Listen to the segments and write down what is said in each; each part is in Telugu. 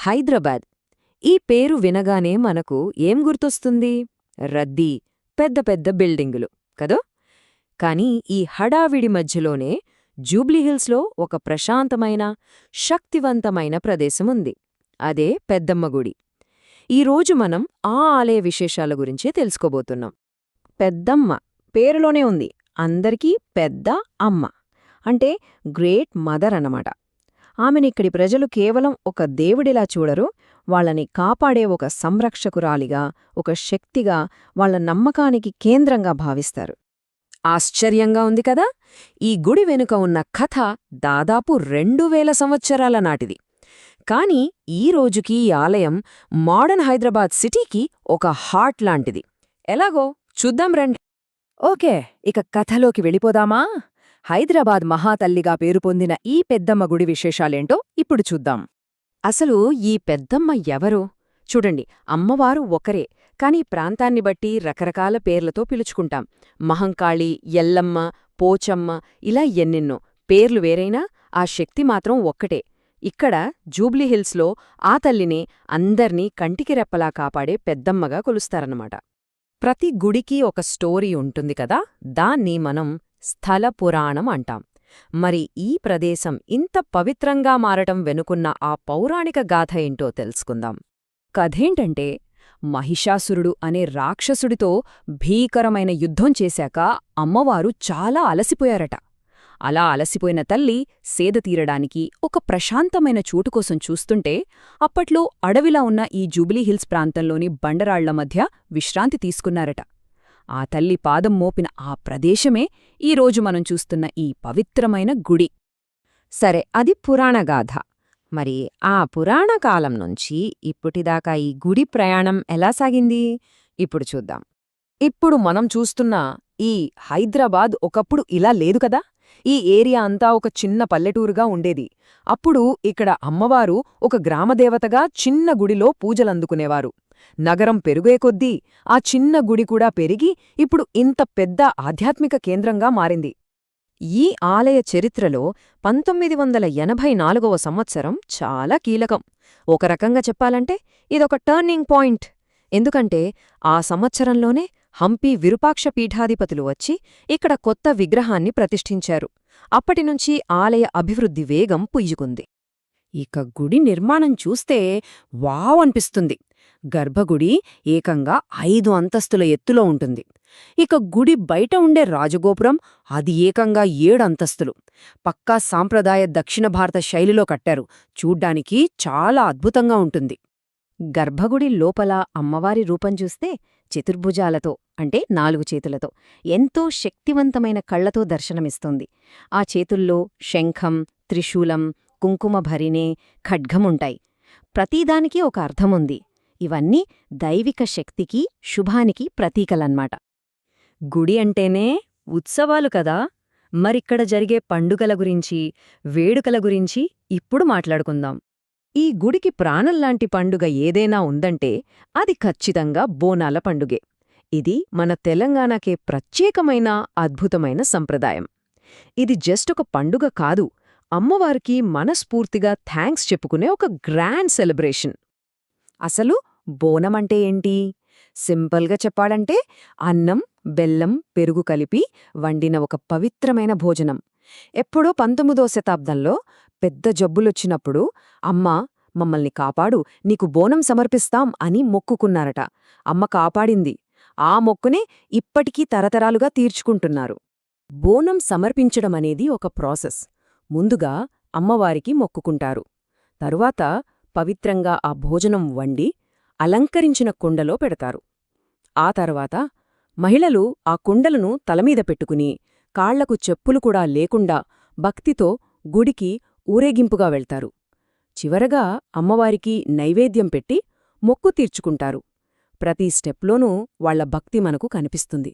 హైదరాబాద్. ఈ పేరు వినగానే మనకు ఏం గుర్తొస్తుంది? రద్దీ, పెద్ద పెద్ద బిల్డింగులు కదో. కాని ఈ హడావిడి మధ్యలోనే జూబ్లీహిల్స్లో ఒక ప్రశాంతమైన, శక్తివంతమైన ప్రదేశముంది. అదే పెద్దమ్మ గుడి. ఈరోజు మనం ఆ ఆలయ విశేషాల గురించే తెలుసుకోబోతున్నాం. పెద్దమ్మ పేరులోనే ఉంది, అందరికీ పెద్ద అమ్మ అంటే గ్రేట్ మదర్ అన్నమాట. ఆమెనిక్కడి ప్రజలు కేవలం ఒక దేవుడిలా చూడరు, వాళ్ళని కాపాడే ఒక సంరక్షకురాలిగా, ఒక శక్తిగా, వాళ్ళ నమ్మకానికి కేంద్రంగా భావిస్తారు. ఆశ్చర్యంగా ఉంది కదా. ఈ గుడి వెనుక ఉన్న కథ దాదాపు 2000 సంవత్సరాల నాటిది. కాని ఈ రోజుకి ఈ ఆలయం మోడర్న్ హైదరాబాద్ సిటీకి ఒక హార్ట్ లాంటిది. ఎలాగో చూద్దాం రండి. ఓకే, ఇక కథలోకి వెళ్ళిపోదామా? హైదరాబాద్ మహాతల్లిగా పేరు పొందిన ఈ పెద్దమ్మ గుడి విశేషాలేంటో ఇప్పుడు చూద్దాం. అసలు ఈ పెద్దమ్మ ఎవరు? చూడండి, అమ్మవారు ఒకరే, కాని ప్రాంతాన్ని బట్టి రకరకాల పేర్లతో పిలుచుకుంటాం. మహంకాళి, ఎల్లమ్మ, పోచమ్మ, ఇలా ఎన్నెన్నో పేర్లు వేరైనా ఆ శక్తి మాత్రం ఒక్కటే. ఇక్కడ జూబ్లీహిల్స్లో ఆ తల్లినే అందర్నీ కంటికి రెప్పలా కాపాడే పెద్దమ్మగా కొలుస్తారన్నమాట. ప్రతి గుడికి ఒక స్టోరీ ఉంటుంది కదా, దాన్ని మనం స్థల పురాణం అంటాం. మరి ఈ ప్రదేశం ఇంత పవిత్రంగా మారటం వెనుకున్న ఆ పౌరాణిక గాథ ఏంటో తెలుసుకుందాం. కథేంటంటే, మహిషాసురుడు అనే రాక్షసుడితో భీకరమైన యుద్ధం చేశాక అమ్మవారు చాలా అలసిపోయారట. అలా అలసిపోయిన తల్లి సేదతీరడానికి ఒక ప్రశాంతమైన చోటుకోసం చూస్తుంటే, అప్పట్లో అడవిలా ఉన్న ఈ జూబ్లీహిల్స్ ప్రాంతంలోని బండరాళ్ల మధ్య విశ్రాంతి తీసుకున్నారట. ఆ తల్లి పాదం మోపిన ఆ ప్రదేశమే ఈరోజు మనం చూస్తున్న ఈ పవిత్రమైన గుడి. సరే, అది పురాణగాథ. మరి ఆ పురాణకాలం నుంచి ఇప్పటిదాకా ఈ గుడి ప్రయాణం ఎలా సాగింది ఇప్పుడు చూద్దాం. ఇప్పుడు మనం చూస్తున్న ఈ హైదరాబాద్ ఒకప్పుడు ఇలా లేదు కదా. ఈ ఏరియా అంతా ఒక చిన్న పల్లెటూరుగా ఉండేది. అప్పుడు ఇక్కడ అమ్మవారు ఒక గ్రామదేవతగా చిన్న గుడిలో పూజలందుకునేవారు. నగరం పెరుగే కొద్దీ ఆ చిన్న గుడి కూడా పెరిగి ఇప్పుడు ఇంత పెద్ద ఆధ్యాత్మిక కేంద్రంగా మారింది. ఈ ఆలయ చరిత్రలో 1984వ సంవత్సరం చాలా కీలకం. ఒక రకంగా చెప్పాలంటే ఇదొక టర్నింగ్ పాయింట్. ఎందుకంటే ఆ సంవత్సరంలోనే హంపి విరూపాక్ష పీఠాధిపతులు వచ్చి ఇక్కడ కొత్త విగ్రహాన్ని ప్రతిష్ఠించారు. అప్పటినుంచి ఆలయ అభివృద్ధి వేగం పుంజుకుంది. ఇక గుడి నిర్మాణం చూస్తే వావ్ అనిపిస్తుంది. గర్భగుడి ఏకంగా 5 అంతస్తుల ఎత్తులో ఉంటుంది. ఇక గుడి బయట ఉండే రాజగోపురం అది ఏకంగా 7 అంతస్తులు. పక్కా సాంప్రదాయ దక్షిణ భారత శైలిలో కట్టారు. చూడ్డానికి చాలా అద్భుతంగా ఉంటుంది. గర్భగుడి లోపల అమ్మవారి రూపం చూస్తే చతుర్భుజాలతో అంటే 4 చేతులతో ఎంతో శక్తివంతమైన కళ్లతో దర్శనమిస్తోంది. ఆ చేతుల్లో శంఖం, త్రిశూలం, కుంకుమ భరిణే, ఖడ్గముంటాయి. ప్రతిదానికి ఒక అర్థముంది. ఇవన్నీ దైవిక శక్తికి, శుభానికి ప్రతీకలన్మాట. గుడి అంటేనే ఉత్సవాలు కదా. మరిక్కడ జరిగే పండుగల గురించి, వేడుకల గురించి ఇప్పుడు మాట్లాడుకుందాం. ఈ గుడికి ప్రాణంలాంటి పండుగ ఏదైనా ఉందంటే అది ఖచ్చితంగా బోనాల పండుగే. ఇది మన తెలంగాణకే ప్రత్యేకమైన అద్భుతమైన సంప్రదాయం. ఇది జస్ట్ ఒక పండుగ కాదు, అమ్మవారికి మనస్ఫూర్తిగా థ్యాంక్స్ చెప్పుకునే ఒక గ్రాండ్ సెలబ్రేషన్. అసలు బోనమంటే ఏంటి? సింపుల్గా చెప్పాలంటే అన్నం, బెల్లం, పెరుగు కలిపి వండిన ఒక పవిత్రమైన భోజనం. ఎప్పుడో 19వ శతాబ్దంలో పెద్ద జబ్బులొచ్చినప్పుడు అమ్మా మమ్మల్ని కాపాడు, నీకు బోనం సమర్పిస్తాం అని మొక్కుకున్నారట. అమ్మ కాపాడింది. ఆ మొక్కునే ఇప్పటికీ తరతరాలుగా తీర్చుకుంటున్నారు. బోనం సమర్పించడమనేది ఒక ప్రాసెస్. ముందుగా అమ్మవారికి మొక్కుకుంటారు. తరువాత పవిత్రంగా ఆ భోజనం వండి అలంకరించిన కుండలో పెడతారు. ఆ తర్వాత మహిళలు ఆ కుండలను తలమీద పెట్టుకుని కాళ్లకు చెప్పులు కూడా లేకుండా భక్తితో గుడికి ఊరేగింపుగా వెళ్తారు. చివరగా అమ్మవారికి నైవేద్యం పెట్టి మొక్కు తీర్చుకుంటారు. ప్రతి స్టెప్లోనూ వాళ్ల భక్తి మనకు కనిపిస్తుంది.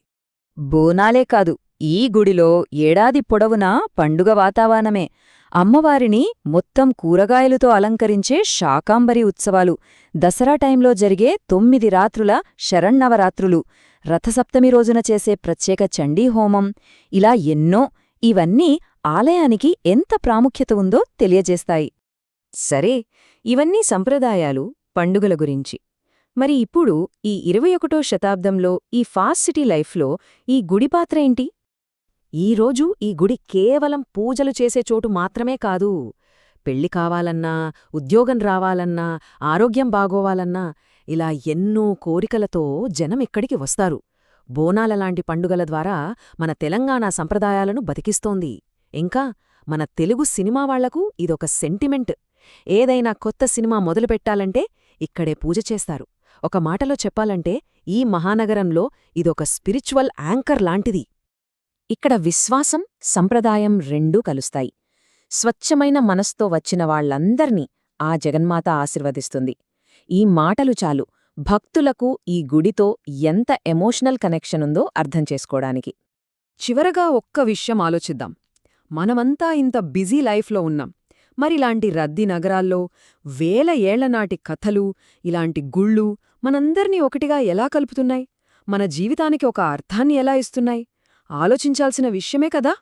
బోనాలే కాదు, ఈ గుడిలో ఏడాది పొడవునా పండుగ వాతావరణమే. అమ్మవారిని మొత్తం కూరగాయలతో అలంకరించే శాకాంబరి ఉత్సవాలు, దసరా టైంలో జరిగే 9 రాత్రుల శరన్నవరాత్రులు, రథసప్తమి రోజున చేసే ప్రత్యేక చండీహోమం, ఇలా ఎన్నో. ఇవన్నీ ఆలయానికి ఎంత ప్రాముఖ్యత ఉందో తెలియజేస్తాయి. సరే, ఇవన్నీ సంప్రదాయాలు, పండుగల గురించి. మరి ఇప్పుడు ఈ 21వ శతాబ్దంలో ఈ ఫాస్ట్ సిటీ లైఫ్లో ఈ గుడి పాత్ర ఏంటి? ఈరోజు ఈ గుడి కేవలం పూజలు చేసే చోటు మాత్రమే కాదు. పెళ్లి కావాలన్నా, ఉద్యోగం రావాలన్నా, ఆరోగ్యం బాగోవాలన్నా ఇలా ఎన్నో కోరికలతో జనం ఇక్కడికి వస్తారు. బోనాలలాంటి పండుగల ద్వారా మన తెలంగాణ సంప్రదాయాలను బతికిస్తోంది. ఇంకా మన తెలుగు సినిమా వాళ్లకు ఇదొక సెంటిమెంట్. ఏదైనా కొత్త సినిమా మొదలుపెట్టాలంటే ఇక్కడే పూజ చేస్తారు. ఒక మాటలో చెప్పాలంటే ఈ మహానగరంలో ఇదొక స్పిరిచువల్ యాంకర్ లాంటిది. ఇక్కడ విశ్వాసం, సంప్రదాయం రెండూ కలుస్తాయి. స్వచ్ఛమైన మనస్తో వచ్చిన వాళ్లందర్నీ ఆ జగన్మాత ఆశీర్వదిస్తుంది. ఈ మాటలు చాలు భక్తులకు ఈ గుడితో ఎంత ఎమోషనల్ కనెక్షనుందో అర్థం చేసుకోవడానికి. చివరగా ఒక్క విషయం ఆలోచిద్దాం. మనమంతా ఇంత బిజీ లైఫ్లో ఉన్నాం. మరిలాంటి రద్దీ నగరాల్లో వేల ఏళ్లనాటి కథలు, ఇలాంటి గుళ్ళు మనందర్నీ ఒకటిగా ఎలా కలుపుతున్నాయి? మన జీవితానికి ఒక అర్థాన్ని ఎలా ఇస్తున్నాయి? ఆలోచించాల్సిన విషయమే కదా.